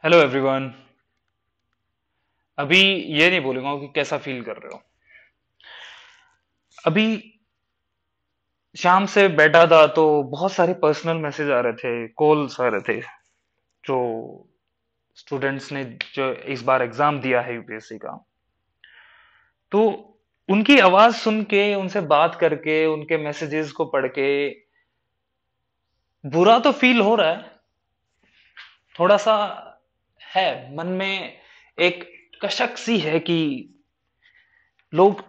Hello everyone. अभी ये नहीं बोलूंगा कि कैसा फील कर रहे हो। अभी शाम से बैठा था तो बहुत सारे पर्सनल मैसेज आ रहे थे, कॉल्स आ रहे थे। जो स्टूडेंट्स ने जो इस बार एग्जाम दिया है यूपीएससी का, तो उनकी आवाज सुन के, उनसे बात करके, उनके मैसेजेस को पढ़ के बुरा तो फील हो रहा है। थोड़ा सा है मन में एक कशक सी है कि लोग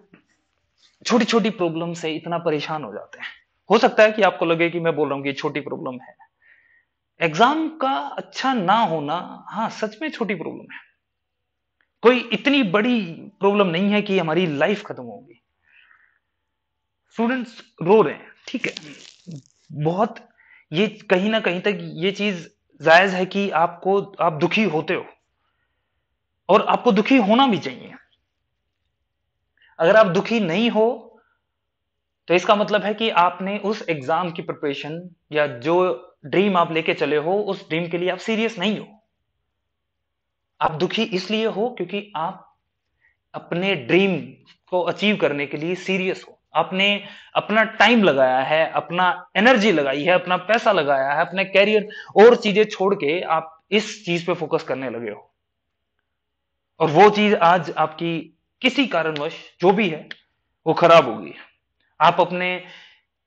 छोटी छोटी प्रॉब्लम से इतना परेशान हो जाते हैं। हो सकता है कि आपको लगे कि मैं बोल रहा हूं कि ये छोटी प्रॉब्लम है। एग्जाम का अच्छा ना होना, हाँ सच में छोटी प्रॉब्लम है। कोई इतनी बड़ी प्रॉब्लम नहीं है कि हमारी लाइफ खत्म होगी। स्टूडेंट्स रो रहे हैं, ठीक है, बहुत। ये कहीं ना कहीं तक ये चीज जायज है कि आप दुखी होते हो, और आपको दुखी होना भी चाहिए। अगर आप दुखी नहीं हो तो इसका मतलब है कि आपने उस एग्जाम की प्रिपरेशन या जो ड्रीम आप लेके चले हो, उस ड्रीम के लिए आप सीरियस नहीं हो। आप दुखी इसलिए हो क्योंकि आप अपने ड्रीम को अचीव करने के लिए सीरियस हो। आपने अपना टाइम लगाया है, अपना एनर्जी लगाई है, अपना पैसा लगाया है, अपने कैरियर और चीजें छोड़ के आप इस चीज पे फोकस करने लगे हो। और वो चीज आज आपकी किसी कारणवश जो भी है वो खराब होगी। आप अपने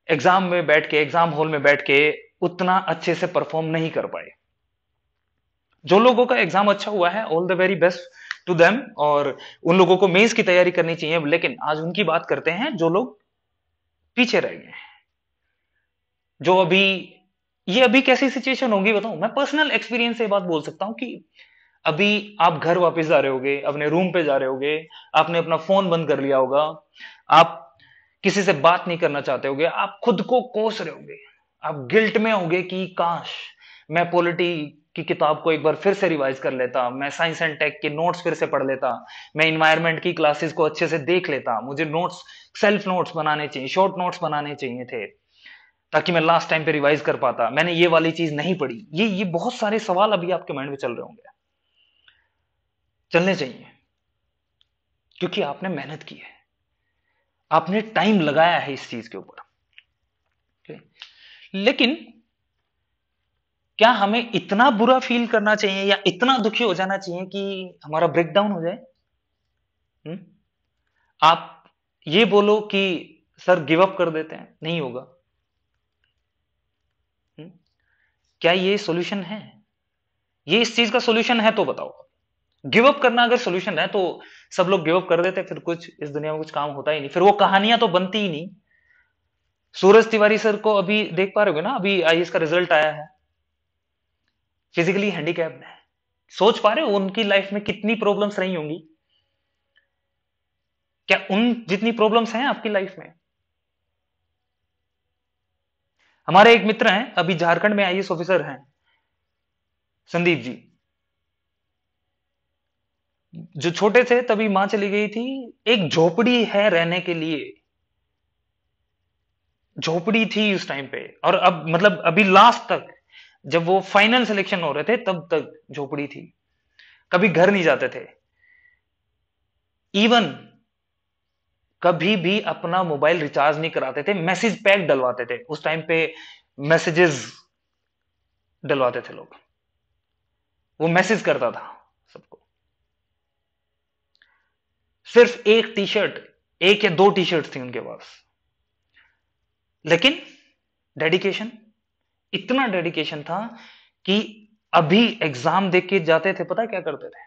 एग्जाम में बैठ के, एग्जाम हॉल में बैठ के उतना अच्छे से परफॉर्म नहीं कर पाए। जो लोगों का एग्जाम अच्छा हुआ है, all the very best to them. और उन लोगों को मेंस की तैयारी करनी चाहिए, लेकिन आज उनकी बात करते हैं जो लोग पीछे रह गए हैं। जो अभी, ये अभी कैसी सिचुएशन होगी बताऊं, मैं पर्सनल एक्सपीरियंस से बात बोल सकता हूं कि अभी आप घर वापस जा रहे होगे, अपने रूम पे जा रहे होगे, आपने अपना फोन बंद कर लिया होगा, आप किसी से बात नहीं करना चाहते होगे, आप खुद को कोस रहे होगे, आप गिल्ट में होगे कि काश मैं पॉलिटी की किताब को एक बार फिर से रिवाइज कर लेता, मैं साइंस एंड टेक के नोट्स फिर से पढ़ लेता, मैं इन्वायरमेंट की क्लासेस को अच्छे से देख लेता, मुझे नोट्स, सेल्फ नोट्स बनाने चाहिए, शॉर्ट नोट्स बनाने चाहिए थे ताकि मैं लास्ट टाइम पे रिवाइज कर पाता, मैंने ये वाली चीज नहीं पढ़ी। ये बहुत सारे सवाल अभी आपके माइंड में चल रहे होंगे, चलने चाहिए, क्योंकि आपने मेहनत की है, आपने टाइम लगाया है इस चीज के ऊपर। okay? लेकिन क्या हमें इतना बुरा फील करना चाहिए या इतना दुखी हो जाना चाहिए कि हमारा ब्रेक डाउन हो जाए? हुँ? आप ये बोलो कि सर गिव अप कर देते हैं, नहीं होगा। हुँ? क्या ये सॉल्यूशन है? ये इस चीज का सॉल्यूशन है तो बताओ। गिव अप करना अगर सॉल्यूशन है तो सब लोग गिव अप कर देते, फिर कुछ इस दुनिया में कुछ काम होता ही नहीं, फिर वो कहानियां तो बनती ही नहीं। सूरज तिवारी सर को अभी देख पा रहे हो ना, अभी आईएएस का रिजल्ट आया है, फिजिकली हैंडीकैप्ड है। सोच पा रहे हो उनकी लाइफ में कितनी प्रॉब्लम्स रही होंगी? क्या उन जितनी प्रॉब्लम्स हैं आपकी लाइफ में? हमारे एक मित्र हैं, अभी झारखंड में आईएएस ऑफिसर हैं, संदीप जी। जो छोटे थे तभी मां चली गई थी, एक झोपड़ी है रहने के लिए, झोपड़ी थी उस टाइम पे। और अब मतलब अभी लास्ट तक, जब वो फाइनल सिलेक्शन हो रहे थे तब तक झोपड़ी थी, कभी घर नहीं जाते थे। इवन कभी भी अपना मोबाइल रिचार्ज नहीं कराते थे, मैसेज पैक डलवाते थे उस टाइम पे, मैसेजेस डलवाते थे लोग, वो मैसेज करता था सबको। सिर्फ एक टी शर्ट, एक या दो टी शर्ट थी उनके पास, लेकिन डेडिकेशन, इतना डेडिकेशन था कि अभी एग्जाम देख के जाते थे, पता क्या करते थे?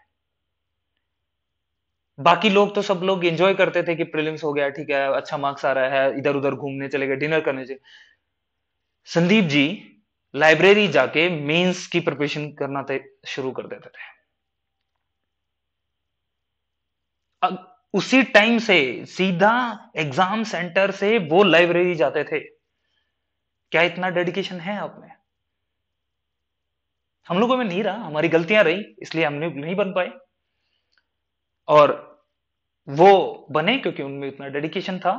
बाकी लोग तो सब लोग एंजॉय करते थे कि प्रीलिम्स हो गया, ठीक है, अच्छा मार्क्स आ रहा है, इधर उधर घूमने चले गए, डिनर करने चले। संदीप जी लाइब्रेरी जाके मेंस की प्रिपरेशन करना शुरू कर देते थे। उसी टाइम से सीधा एग्जाम सेंटर से वो लाइब्रेरी जाते थे। क्या इतना डेडिकेशन है आप में? हम लोगों में नहीं रहा, हमारी गलतियां रही, इसलिए हम नहीं बन पाए। और वो बने क्योंकि उनमें इतना डेडिकेशन था।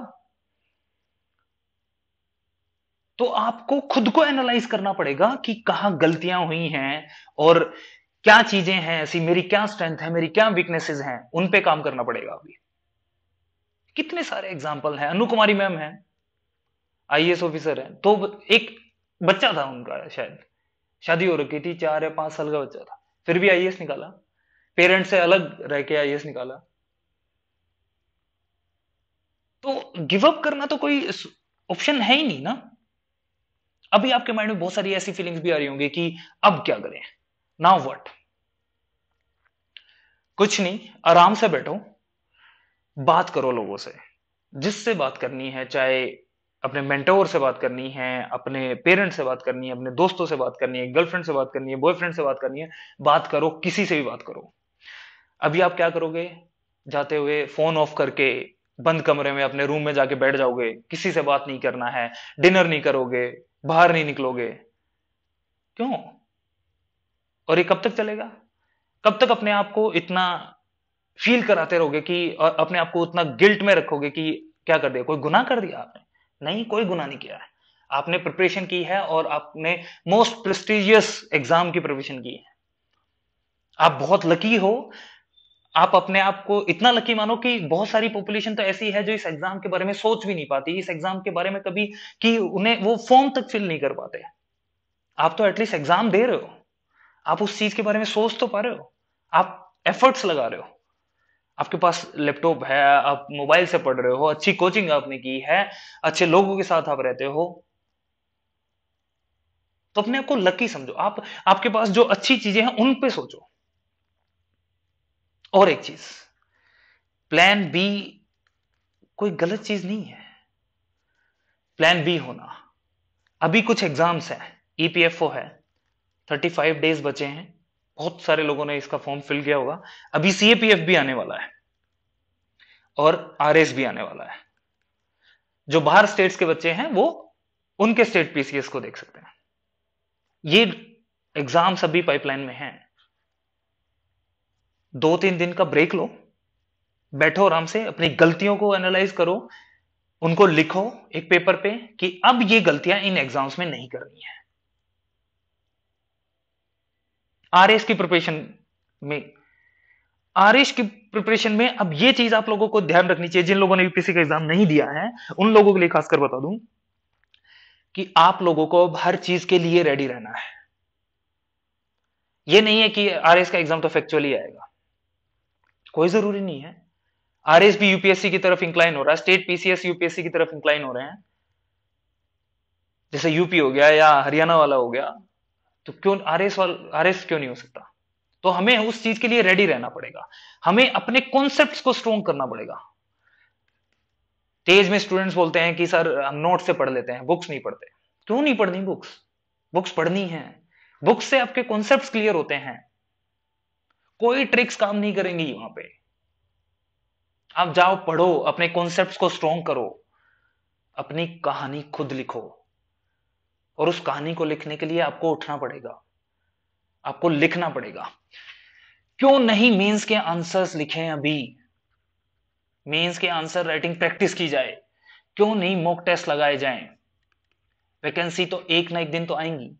तो आपको खुद को एनालाइज करना पड़ेगा कि कहां गलतियां हुई हैं, और क्या चीजें हैं ऐसी, मेरी क्या स्ट्रेंथ है, मेरी क्या वीकनेसेस हैं, उन पे काम करना पड़ेगा अभी। कितने सारे एग्जाम्पल हैं। अनु कुमारी मैम है, आईएएस ऑफिसर है, तो एक बच्चा था उनका, शायद शादी हो रखी थी, 4 या 5 साल का बच्चा था, फिर भी आईएएस निकाला, पेरेंट्स से अलग रह के आईएएस निकाला। तो गिव अप करना तो कोई ऑप्शन है ही नहीं ना। अभी आपके माइंड में बहुत सारी ऐसी फीलिंग्स भी आ रही होंगी कि अब क्या करें, नाउ व्हाट। कुछ नहीं, आराम से बैठो, बात करो लोगों से, जिससे बात करनी है, चाहे अपने मेंटोर से बात करनी है, अपने पेरेंट्स से बात करनी है, अपने दोस्तों से बात करनी है, गर्लफ्रेंड से बात करनी है, बॉयफ्रेंड से बात करनी है, बात करो, किसी से भी बात करो। अभी आप क्या करोगे, जाते हुए फोन ऑफ करके बंद कमरे में अपने रूम में जाके बैठ जाओगे, किसी से बात नहीं करना है, डिनर नहीं करोगे, बाहर नहीं निकलोगे, क्यों? और ये कब तक चलेगा? कब तक अपने आप को इतना फील कराते रहोगे कि, और अपने आप को उतना गिल्ट में रखोगे कि क्या कर दिया, कोई गुनाह कर दिया आपने? नहीं, कोई गुनाह नहीं किया है। आपने प्रिपरेशन की है और आपने मोस्ट प्रेस्टिजियस एग्जाम की प्रिपरेशन की है। आप बहुत लकी हो। आप अपने आप को इतना लकी मानो कि बहुत सारी पॉपुलेशन तो ऐसी है जो इस एग्जाम के बारे में सोच भी नहीं पाती, इस एग्जाम के बारे में कभी, कि उन्हें वो फॉर्म तक फिल नहीं कर पाते। आप तो एटलीस्ट एग्जाम दे रहे हो, आप उस चीज के बारे में सोच तो पा रहे हो, आप एफर्ट्स लगा रहे हो, आपके पास लैपटॉप है, आप मोबाइल से पढ़ रहे हो, अच्छी कोचिंग आपने की है, अच्छे लोगों के साथ आप रहते हो, तो अपने आप को लकी समझो। आप, आपके पास जो अच्छी चीजें हैं उन पे सोचो। और एक चीज, प्लान बी कोई गलत चीज नहीं है। प्लान बी होना, अभी कुछ एग्जाम्स हैं, ईपीएफओ है, 35 डेज बचे हैं, बहुत सारे लोगों ने इसका फॉर्म फिल किया होगा। अभी सीएपीएफ भी आने वाला है और आरएस भी आने वाला है। जो बाहर स्टेट्स के बच्चे हैं वो उनके स्टेट पीसीएस को देख सकते हैं। ये एग्जाम्स अभी पाइपलाइन में हैं। 2-3 दिन का ब्रेक लो, बैठो आराम से, अपनी गलतियों को एनालाइज करो, उनको लिखो एक पेपर पे कि अब ये गलतियां इन एग्जाम्स में नहीं करनी है। आरएस की प्रिपरेशन में, आरएस की प्रिपरेशन में अब ये चीज आप लोगों को ध्यान रखनी चाहिए, जिन लोगों ने यूपीएससी का एग्जाम नहीं दिया है उन लोगों के लिए खासकर बता दूं कि आप लोगों को अब हर चीज के लिए रेडी रहना है। ये नहीं है कि आरएस का एग्जाम तो फैक्चुअली आएगा, कोई जरूरी नहीं है। आरएस भी यूपीएससी की तरफ इंक्लाइन हो रहा है, स्टेट पीसीएस यूपीएससी की तरफ इंक्लाइन हो रहे हैं, जैसे यूपी हो गया या हरियाणा वाला हो गया, तो क्यों आरएस क्यों नहीं हो सकता? तो हमें उस चीज के लिए रेडी रहना पड़ेगा, हमें अपने कॉन्सेप्ट्स को स्ट्रॉन्ग करना पड़ेगा। तेज में स्टूडेंट्स बोलते हैं कि सर हम नोट से पढ़ लेते हैं, बुक्स नहीं पढ़ते। क्यों नहीं पढ़नी बुक्स? बुक्स पढ़नी है, बुक्स से आपके कॉन्सेप्ट्स क्लियर होते हैं, कोई ट्रिक्स काम नहीं करेंगी वहां पे। आप जाओ पढ़ो, अपने कॉन्सेप्ट्स को स्ट्रॉन्ग करो, अपनी कहानी खुद लिखो, और उस कहानी को लिखने के लिए आपको उठना पड़ेगा, आपको लिखना पड़ेगा। क्यों नहीं मेंस के आंसर्स लिखें अभी, मेंस के आंसर राइटिंग प्रैक्टिस की जाए, क्यों नहीं मॉक टेस्ट लगाए जाएं? वैकेंसी तो एक ना एक दिन तो आएंगी,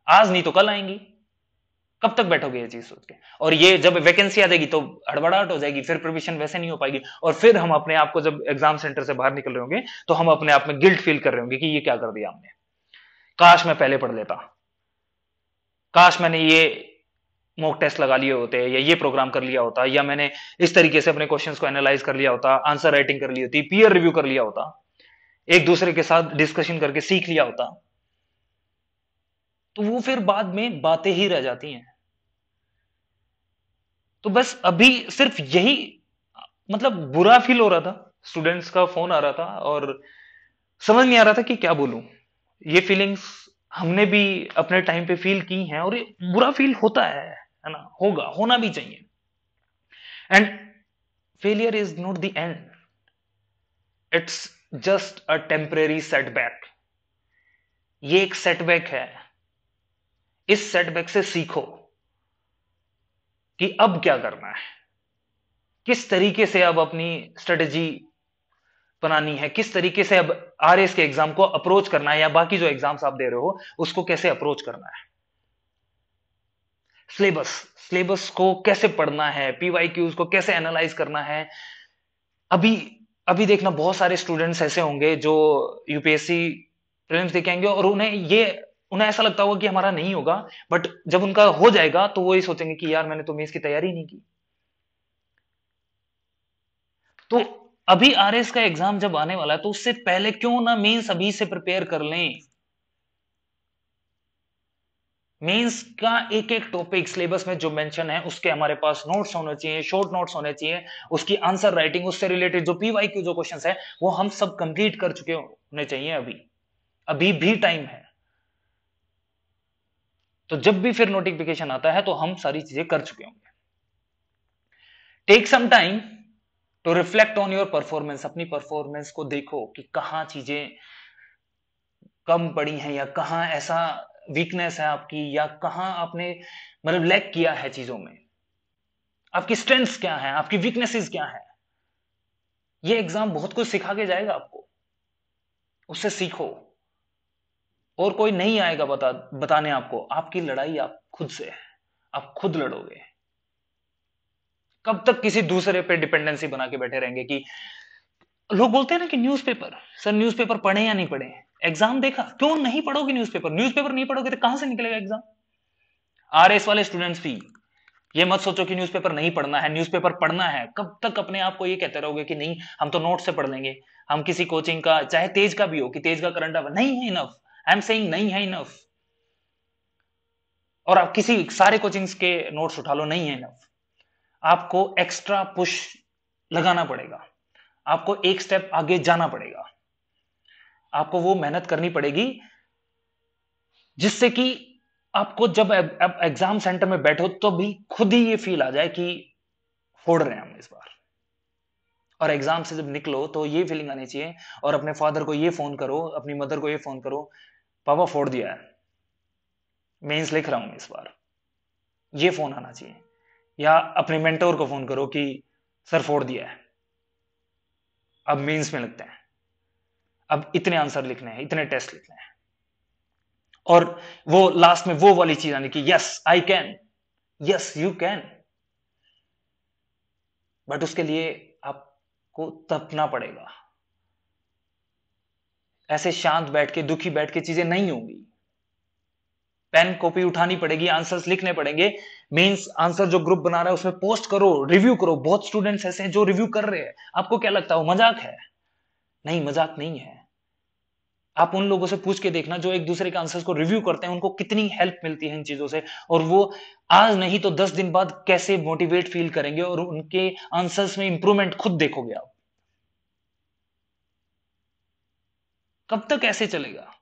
आज नहीं तो कल आएंगी। कब तक बैठोगे ये चीज सोच के? और ये जब वैकेंसी आ जाएगी तो हड़बड़ाहट हो जाएगी, फिर प्रिपरेशन वैसे नहीं हो पाएगी, और फिर हम अपने आप को जब एग्जाम सेंटर से बाहर निकल रहे होंगे तो हम अपने आप में गिल्ट फील कर रहे होंगे कि ये क्या कर दिया हमने, काश मैं पहले पढ़ लेता, काश मैंने ये मॉक टेस्ट लगा लिए होते, या ये प्रोग्राम कर लिया होता, या मैंने इस तरीके से अपने क्वेश्चंस को एनालाइज कर लिया होता, आंसर राइटिंग कर ली होती, पीयर रिव्यू कर लिया होता, एक दूसरे के साथ डिस्कशन करके सीख लिया होता। तो वो फिर बाद में बातें ही रह जाती हैं। तो बस अभी सिर्फ यही, मतलब बुरा फील हो रहा था, स्टूडेंट्स का फोन आ रहा था और समझ नहीं आ रहा था कि क्या बोलूं। ये फीलिंग्स हमने भी अपने टाइम पे फील की हैं, और ये बुरा फील होता है ना, होगा, होना भी चाहिए। And failure is not the end, it's just a temporary setback. ये एक सेटबैक है, इस सेटबैक से सीखो कि अब क्या करना है, किस तरीके से अब अपनी स्ट्रेटेजी बनानी है, किस तरीके से अब आरएस के एग्जाम को अप्रोच करना है, या बाकी जो एग्जाम्स आप दे रहे हो उसको कैसे अप्रोच करना है। सिलेबस, सिलेबस को कैसे पढ़ना है, पीवाईक्यूज को कैसे एनालाइज करना है। अभी अभी देखना, बहुत सारे स्टूडेंट्स ऐसे होंगे जो यूपीएससी प्रीलिम्स देके आएंगे और उन्हें ऐसा लगता होगा कि हमारा नहीं होगा, बट जब उनका हो जाएगा तो वो ये सोचेंगे कि यार मैंने तो मेंस की तैयारी नहीं की। तो अभी आरएस का एग्जाम जब आने वाला है तो उससे पहले क्यों ना मेंस अभी से प्रिपेयर कर लें। मेंस का एक एक टॉपिक सिलेबस में जो मेंशन है उसके हमारे पास नोट्स होने चाहिए, शॉर्ट नोट्स होने चाहिए, उसकी आंसर राइटिंग, उससे रिलेटेड जो पीवाईक्यू जो क्वेश्चंस है वो हम सब कंप्लीट कर चुके होने चाहिए। अभी अभी भी टाइम है। तो जब भी फिर नोटिफिकेशन आता है तो हम सारी चीजें कर चुके होंगे। Take some time to reflect on your performance. अपनी परफॉर्मेंस को देखो कि कहां चीजें कम पड़ी हैं या कहां ऐसा वीकनेस है आपकी, या कहां आपने मतलब लैक किया है चीजों में। आपकी स्ट्रेंथ्स क्या है, आपकी वीकनेसेस क्या है। ये एग्जाम बहुत कुछ सिखा के जाएगा आपको, उससे सीखो। और कोई नहीं आएगा बताने आपको। आपकी लड़ाई आप खुद से है, आप खुद लड़ोगे। कब तक किसी दूसरे पे डिपेंडेंसी बना के बैठे रहेंगे कि लोग बोलते हैं ना कि न्यूज़पेपर, सर न्यूज़पेपर पढ़े या नहीं पढ़े, एग्जाम देखा, क्यों नहीं पढ़ोगे न्यूज़पेपर? न्यूज़पेपर नहीं पढ़ोगे तो कहां से निकलेगा एग्जाम? आरएस वाले स्टूडेंट्स भी ये मत सोचो कि न्यूज़पेपर नहीं पढ़ना है, न्यूज़पेपर पढ़ना है। कब तक अपने आप को ये कहते रहोगे कि नहीं हम तो नोट से पढ़ लेंगे, हम किसी कोचिंग का, चाहे तेज का भी हो, कि तेज का करंट अफेयर नहीं है इनफ। आई एम सेइंग नहीं है इनफ। और आप किसी सारे कोचिंग्स के नोट्स उठा लो, नहीं है इनफ। आपको एक्स्ट्रा पुश लगाना पड़ेगा, आपको एक स्टेप आगे जाना पड़ेगा, आपको वो मेहनत करनी पड़ेगी जिससे कि आपको जब एग्जाम सेंटर में बैठो तो भी खुद ही ये फील आ जाए कि फोड़ रहे हैं हम इस बार। और एग्जाम से जब निकलो तो ये फीलिंग आनी चाहिए, और अपने फादर को ये फोन करो, अपनी मदर को ये फोन करो, पापा फोड़ दिया है, मेंस लिख रहा हूं इस बार। ये फोन आना चाहिए। या अपने मेंटोर को फोन करो कि सर फोड़ दिया है, अब मेंस में लगते हैं, अब इतने आंसर लिखने हैं, इतने टेस्ट लिखने हैं। और वो लास्ट में वो वाली चीज आनी कि yes I can, yes you can. But उसके लिए आपको तपना पड़ेगा। ऐसे शांत बैठ के, दुखी बैठ के चीजें नहीं होंगी। पेन कॉपी उठानी पड़ेगी, आंसर्स लिखने पड़ेंगे। मेंस आंसर जो ग्रुप बना रहा है उसमें पोस्ट करो, रिव्यू करो। बहुत स्टूडेंट्स ऐसे हैं जो रिव्यू कर रहे हैं। आपको क्या लगता है वो मजाक है? नहीं, मजाक नहीं है। आप उन लोगों से पूछ के देखना जो एक दूसरे के आंसर्स को रिव्यू करते हैं, उनको कितनी हेल्प मिलती है इन चीजों से। और वो आज नहीं तो 10 दिन बाद कैसे मोटिवेट फील करेंगे, और उनके आंसर्स में इंप्रूवमेंट खुद देखोगे आप। कब तक ऐसे चलेगा?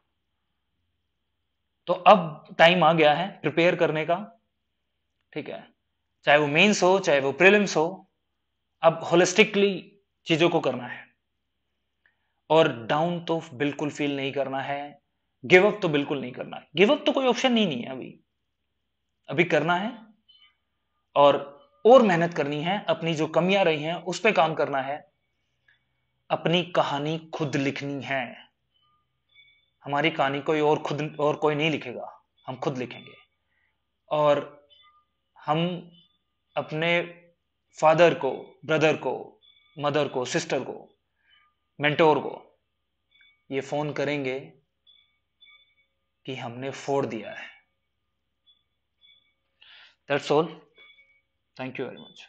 तो अब टाइम आ गया है प्रिपेयर करने का। ठीक है, चाहे वो मेंस हो चाहे वो प्रीलिम्स हो, अब होलिस्टिकली चीजों को करना है। और डाउन तो बिल्कुल फील नहीं करना है, गिव अप तो बिल्कुल नहीं करना है। गिव अप तो कोई ऑप्शन ही नहीं है अभी। अभी करना है, और मेहनत करनी है, अपनी जो कमियां रही हैं उस पर काम करना है, अपनी कहानी खुद लिखनी है। हमारी कहानी कोई और खुद और कोई नहीं लिखेगा, हम खुद लिखेंगे। और हम अपने फादर को, ब्रदर को, मदर को, सिस्टर को, मेंटोर को ये फोन करेंगे कि हमने फोड़ दिया है। That's all. Thank you very much.